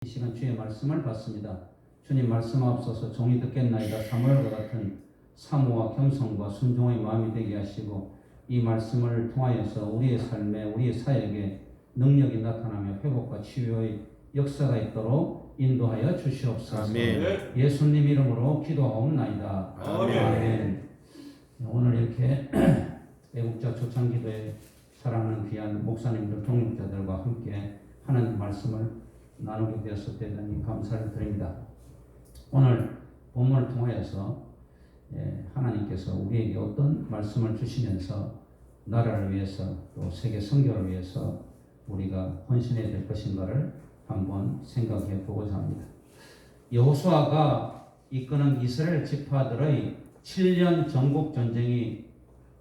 이 시간 주의 말씀을 받습니다. 주님 말씀하옵소서. 종이 듣겠나이다. 사무엘과 같은 사모와 겸손과 순종의 마음이 되게 하시고 이 말씀을 통하여서 우리의 삶에 우리의 사역에 능력이 나타나며 회복과 치유의 역사가 있도록 인도하여 주시옵소서. 아멘. 예수님 이름으로 기도하옵나이다. 아멘. 오늘 이렇게 애국자 초창기도에 사랑하는 귀한 목사님들 동역자들과 함께 하나님 말씀을 나누게 되어서 대단히 감사를 드립니다. 오늘 본문을 통하여서 하나님께서 우리에게 어떤 말씀을 주시면서 나라를 위해서 또 세계 선교를 위해서 우리가 헌신해야 될 것인가를 한번 생각해 보고자 합니다. 여호수아가 이끄는 이스라엘 지파들의 7년 전국 전쟁이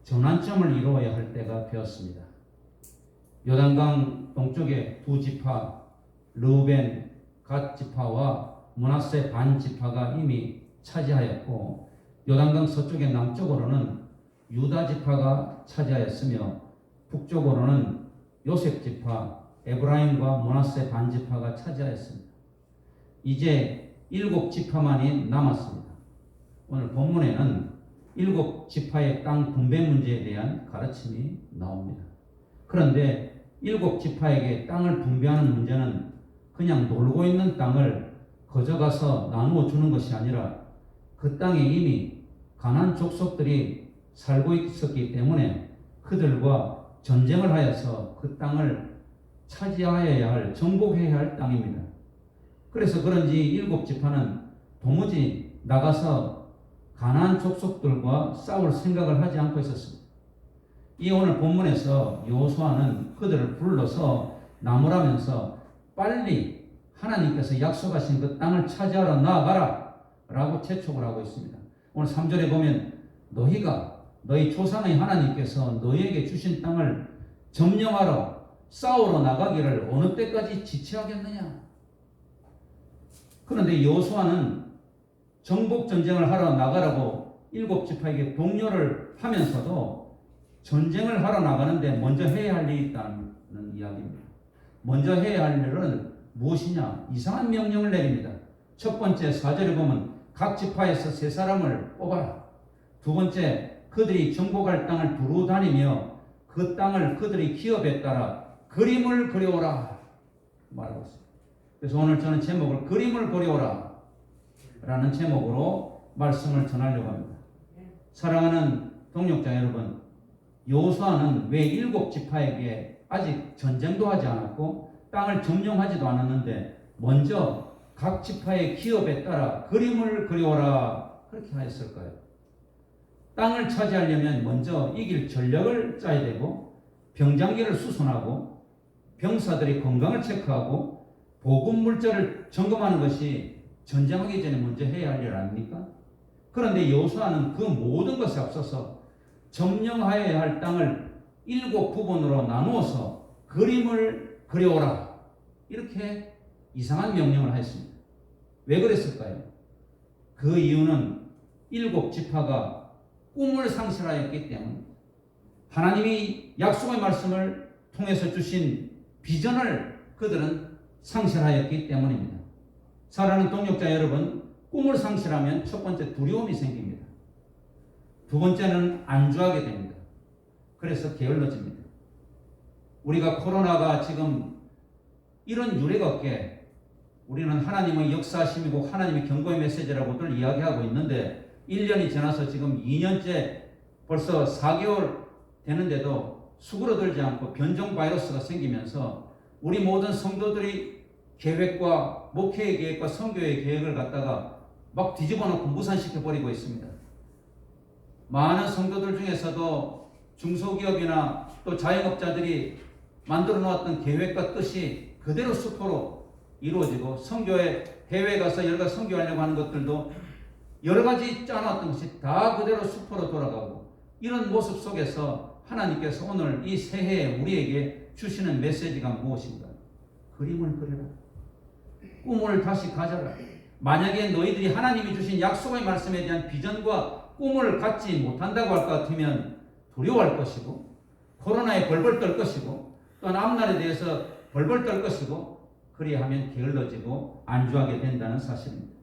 전환점을 이루어야 할 때가 되었습니다. 요단강 동쪽에 두 지파 르우벤 갓 지파와 므낫세 반 지파가 이미 차지하였고 요단강 서쪽의 남쪽으로는 유다 지파가 차지하였으며 북쪽으로는 요셉 지파 에브라임과 므낫세 반 지파가 차지하였습니다. 이제 7지파만이 남았습니다. 오늘 본문에는 7지파의 땅 분배 문제에 대한 가르침이 나옵니다. 그런데 7지파에게 땅을 분배하는 문제는 그냥 놀고 있는 땅을 거저가서 나누어 주는 것이 아니라 그 땅에 이미 가나안 족속들이 살고 있었기 때문에 그들과 전쟁을 하여서 그 땅을 차지하여야 할, 정복해야 할 땅입니다. 그래서 그런지 7지파는 도무지 나가서 가나안 족속들과 싸울 생각을 하지 않고 있었습니다. 이 오늘 본문에서 여호수아는 그들을 불러서 나무라면서 빨리 하나님께서 약속하신 그 땅을 차지하러 나아가라 라고 재촉을 하고 있습니다. 오늘 3절에 보면 너희가 너희 조상의 하나님께서 너희에게 주신 땅을 점령하러 싸우러 나가기를 어느 때까지 지체하겠느냐. 그런데 여호수아는 정복 전쟁을 하러 나가라고 7지파에게 독려를 하면서도 전쟁을 하러 나가는데 먼저 해야 할 일이 있다는 이야기입니다. 먼저 해야 할 일은 무엇이냐? 이상한 명령을 내립니다. 첫 번째 4절에 보면 각 지파에서 3사람을 뽑아라. 두 번째, 그들이 정복할 땅을 두루 다니며 그 땅을 그들의 기업에 따라 그림을 그려오라 말하고 있습니다. 그래서 오늘 저는 제목을 그림을 그려오라 라는 제목으로 말씀을 전하려고 합니다. 사랑하는 동역자 여러분, 여호수아는 왜 7지파에게 아직 전쟁도 하지 않았고 땅을 점령하지도 않았는데 먼저 각 지파의 기업에 따라 그림을 그려오라 그렇게 하였을까요? 땅을 차지하려면 먼저 이길 전략을 짜야 되고 병장기를 수선하고 병사들의 건강을 체크하고 보급 물자를 점검하는 것이 전쟁하기 전에 먼저 해야 할 일 아닙니까? 그런데 여호수아는 그 모든 것에 앞서서 점령하여야 할 땅을 7부분으로 나누어서 그림을 그려오라 이렇게 이상한 명령을 하였습니다. 왜 그랬을까요? 그 이유는 7지파가 꿈을 상실하였기 때문입니다. 하나님이 약속의 말씀을 통해서 주신 비전을 그들은 상실하였기 때문입니다. 사랑하는 동역자 여러분, 꿈을 상실하면 첫 번째 두려움이 생깁니다. 두 번째는 안주하게 됩니다. 그래서 게을러집니다. 우리가 코로나가 지금 이런 유례가 없게 우리는 하나님의 역사심이고 하나님의 경고의 메시지라고들 이야기하고 있는데 1년이 지나서 지금 2년째 벌써 4개월 되는데도 수그러들지 않고 변종 바이러스가 생기면서 우리 모든 성도들이 계획과 목회의 계획과 선교의 계획을 갖다가 막 뒤집어 놓고 무산시켜 버리고 있습니다. 많은 성도들 중에서도 중소기업이나 또 자영업자들이 만들어 놓았던 계획과 뜻이 그대로 수포로 이루어지고 선교에 해외에 가서 여러 가지 선교하려고 하는 것들도 여러 가지 짜놨던 것이 다 그대로 수포로 돌아가고 이런 모습 속에서 하나님께서 오늘 이 새해에 우리에게 주시는 메시지가 무엇인가? 그림을 그려라. 꿈을 다시 가져라. 만약에 너희들이 하나님이 주신 약속의 말씀에 대한 비전과 꿈을 갖지 못한다고 할 것 같으면 두려워할 것이고 코로나에 벌벌 떨 것이고 또한 앞날에 대해서 벌벌 떨 것이고 그리하면 게을러지고 안주하게 된다는 사실입니다.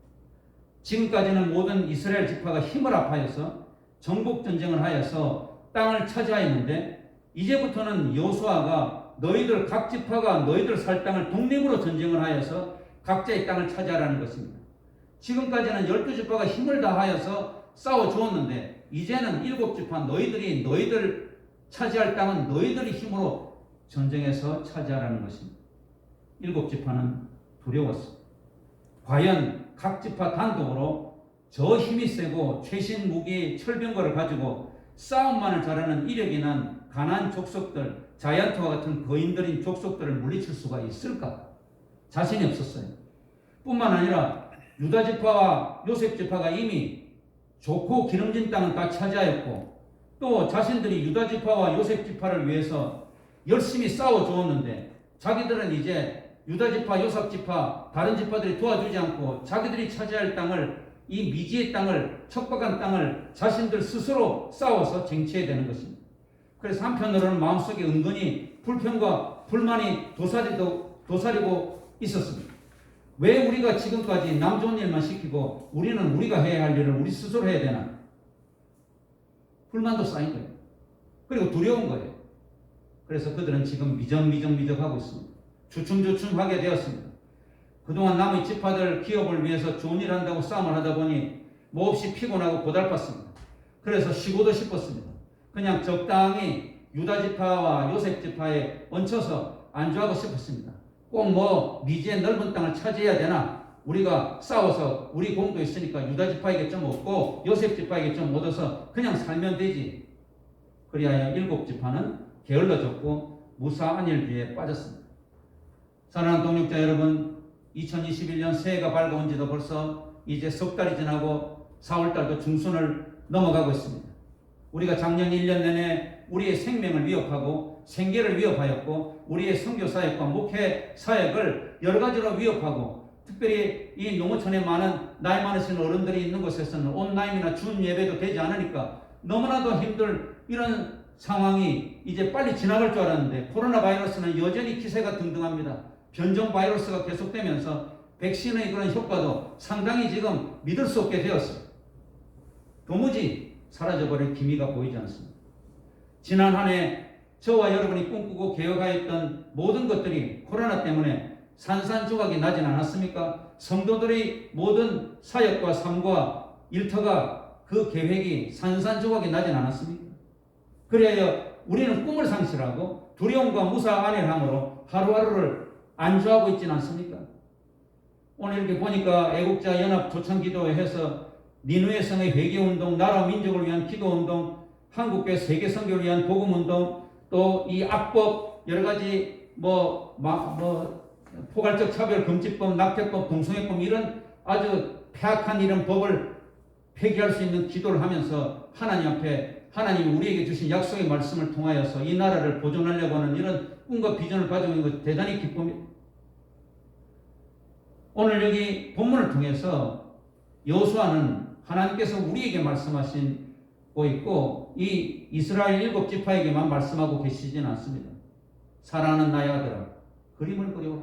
지금까지는 모든 이스라엘 지파가 힘을 합하여서 정복 전쟁을 하여서 땅을 차지하였는데 이제부터는 여호수아가 너희들 각 지파가 너희들 살 땅을 독립으로 전쟁을 하여서 각자의 땅을 차지하라는 것입니다. 지금까지는 12지파가 힘을 다하여서 싸워 주었는데 이제는 7지파 너희들 차지할 땅은 너희들이 힘으로 전쟁에서 차지하라는 것입니다. 7지파는 두려웠습니다. 과연 각 지파 단독으로 저 힘이 세고 최신 무기 철병거를 가지고 싸움만을 잘하는 이력이 난 가나안 족속들, 자이언트와 같은 거인들인 족속들을 물리칠 수가 있을까? 자신이 없었어요. 뿐만 아니라 유다 지파와 요셉 지파가 이미 좋고 기름진 땅은 다 차지하였고 또 자신들이 유다 지파와 요셉 지파를 위해서 열심히 싸워 주었는데 자기들은 이제 유다 지파, 요셉 지파, 다른 지파들이 도와주지 않고 자기들이 차지할 땅을 이 미지의 땅을 척박한 땅을 자신들 스스로 싸워서 쟁취해야 되는 것입니다. 그래서 한편으로는 마음속에 은근히 불평과 불만이 도사리고 있었습니다. 왜 우리가 지금까지 남 좋은 일만 시키고 우리는 우리가 해야 할 일을 우리 스스로 해야 되나? 불만도 쌓인 거예요. 그리고 두려운 거예요. 그래서 그들은 지금 미적하고 있습니다. 주춤주춤하게 되었습니다. 그동안 남의 지파들 기업을 위해서 좋은 일 한다고 싸움을 하다 보니 몹시 피곤하고 고달팠습니다. 그래서 쉬고도 싶었습니다. 그냥 적당히 유다 지파와 요셉 지파에 얹혀서 안주하고 싶었습니다. 꼭 미지의 넓은 땅을 차지해야 되나? 우리가 싸워서 우리 공도 있으니까 유다 지파에게 좀 얻고 요셉 지파에게 좀 얻어서 그냥 살면 되지. 그리하여 7지파는 게을러졌고 무사한 일비에 빠졌습니다. 사랑하는 동역자 여러분, 2021년 새해가 밝아온 지도 벌써 이제 석 달이 지나고 4월달도 중순을 넘어가고 있습니다. 우리가 작년 1년 내내 우리의 생명을 위협하고 생계를 위협하였고 우리의 선교 사역과 목회 사역을 여러 가지로 위협하고 특별히 이 농어촌에 많은 나이 많으신 어른들이 있는 곳에서는 온라인이나 준 예배도 되지 않으니까 너무나도 힘들 이런 상황이 이제 빨리 지나갈 줄 알았는데 코로나 바이러스는 여전히 기세가 등등합니다. 변종 바이러스가 계속되면서 백신의 그런 효과도 상당히 지금 믿을 수 없게 되었어요. 도무지 사라져버릴 기미가 보이지 않습니다. 지난 한 해 저와 여러분이 꿈꾸고 계획하였던 모든 것들이 코로나 때문에 산산조각이 나진 않았습니까? 성도들의 모든 사역과 삶과 일터가 그 계획이 산산조각이 나진 않았습니까? 그래야 우리는 꿈을 상실하고 두려움과 무사 안일함으로 하루하루를 안주하고 있지는 않습니까? 오늘 이렇게 보니까 애국자 연합 조창기도회 해서 니누의 성의 회개운동, 나라 민족을 위한 기도운동, 한국교회 세계선교를 위한 복음운동, 또 이 악법 여러 가지 포괄적 차별금지법, 낙태법, 동성애법 이런 아주 폐악한 이런 법을 폐기할 수 있는 기도를 하면서 하나님 앞에 하나님이 우리에게 주신 약속의 말씀을 통하여서 이 나라를 보존하려고 하는 이런 꿈과 비전을 가지고 있는 것 대단히 기쁩니다. 오늘 여기 본문을 통해서 여호수아는 하나님께서 우리에게 말씀하시고 있고 이 이스라엘 7지파에게만 말씀하고 계시지는 않습니다. 사랑하는 나의 아들아 그림을 그려오라.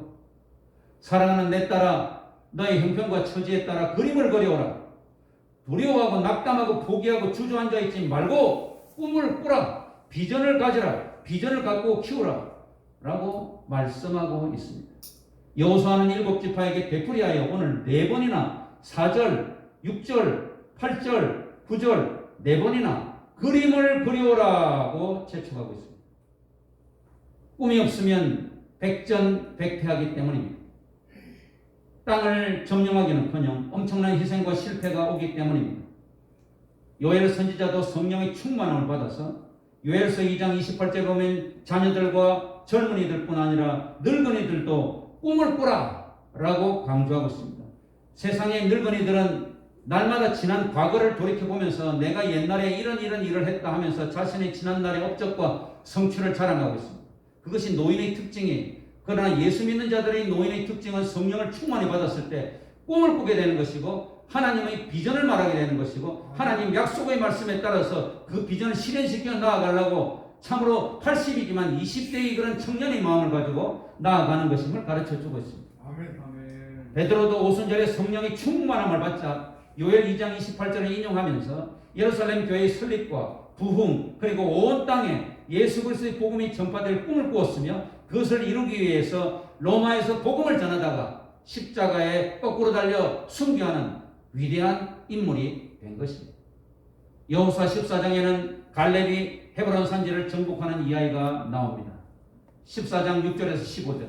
사랑하는 내 딸아 너의 형편과 처지에 따라 그림을 그려오라. 두려워하고 낙담하고 포기하고 주저앉아 있지 말고 꿈을 꾸라. 비전을 가져라. 비전을 갖고 키우라. 라고 말씀하고 있습니다. 여호수아는 7지파에게 되풀이하여 오늘 4번이나 4절, 6절, 8절, 9절 4번이나 그림을 그려오라고 재촉하고 있습니다. 꿈이 없으면 백전백패하기 때문입니다. 땅을 점령하기는커녕 엄청난 희생과 실패가 오기 때문입니다. 요엘 선지자도 성령의 충만함을 받아서 요엘서 2장 28절에 보면 자녀들과 젊은이들뿐 아니라 늙은이들도 꿈을 꾸라 라고 강조하고 있습니다. 세상의 늙은이들은 날마다 지난 과거를 돌이켜보면서 내가 옛날에 이런 일을 했다 하면서 자신의 지난날의 업적과 성취를 자랑하고 있습니다. 그것이 노인의 특징이에요. 그러나 예수 믿는 자들의 노인의 특징은 성령을 충만히 받았을 때 꿈을 꾸게 되는 것이고 하나님의 비전을 말하게 되는 것이고 하나님 약속의 말씀에 따라서 그 비전을 실현시켜 나아가려고 참으로 80이지만 20대의 그런 청년의 마음을 가지고 나아가는 것임을 가르쳐주고 있습니다. 아멘. 베드로도 오순절에 성령이 충만함을 받자 요엘 2장 28절을 인용하면서 예루살렘 교회의 설립과 부흥 그리고 온 땅에 예수 그리스도의 복음이 전파될 꿈을 꾸었으며 그것을 이루기 위해서 로마에서 복음을 전하다가 십자가에 거꾸로 달려 순교하는 위대한 인물이 된 것입니다. 여호수아 14장에는 갈렙이 헤브론 산지를 정복하는 이야기가 나옵니다. 14장 6절에서 15절.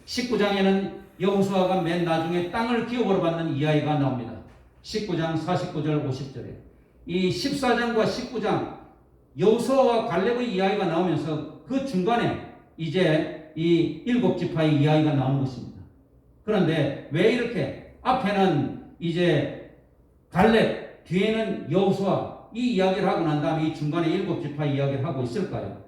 19장에는 여호수아가 맨 나중에 땅을 기업으로 받는 이야기가 나옵니다. 19장 49절 50절에 이 14장과 19장 여호수아와 갈렙의 이야기가 나오면서 그 중간에 이제 이 일곱 지파의 이야기가 나오는 것입니다. 그런데 왜 이렇게 앞에는 이제 갈렙 뒤에는 여호수아 이 이야기를 하고 난 다음에 이 중간에 일곱 지파 이야기를 하고 있을까요?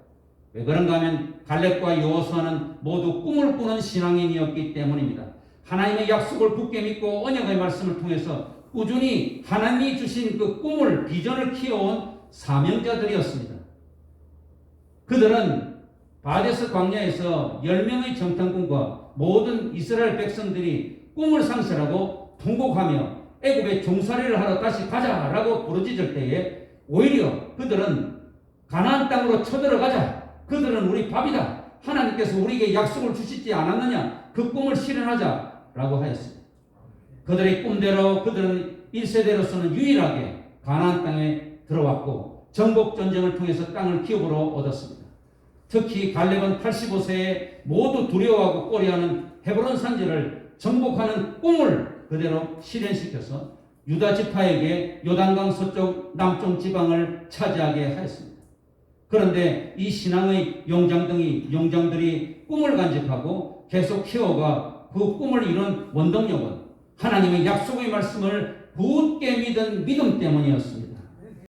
왜 그런가 하면 갈렙과 여호수아는 모두 꿈을 꾸는 신앙인이었기 때문입니다. 하나님의 약속을 굳게 믿고 언약의 말씀을 통해서 꾸준히 하나님이 주신 그 꿈을 비전을 키워온 사명자들이었습니다. 그들은 바데스 광야에서 10명의 정탐꾼과 모든 이스라엘 백성들이 꿈을 상실하고 통곡하며 애굽에 종살이를 하러 다시 가자라고 부르짖을 때에 오히려 그들은 가나안 땅으로 쳐들어가자. 그들은 우리 밥이다. 하나님께서 우리에게 약속을 주시지 않았느냐. 그 꿈을 실현하자라고 하였습니다. 그들의 꿈대로 그들은 1세대로서는 유일하게 가나안 땅에 들어왔고 정복전쟁을 통해서 땅을 기업으로 얻었습니다. 특히 갈렙은 85세에 모두 두려워하고 꺼려하는 헤브론 산지를 정복하는 꿈을 그대로 실현시켜서 유다 지파에게 요단강 서쪽 남쪽 지방을 차지하게 하였습니다. 그런데 이 신앙의 용장들이 꿈을 간직하고 계속 키워가 그 꿈을 이룬 원동력은 하나님의 약속의 말씀을 굳게 믿은 믿음 때문이었습니다.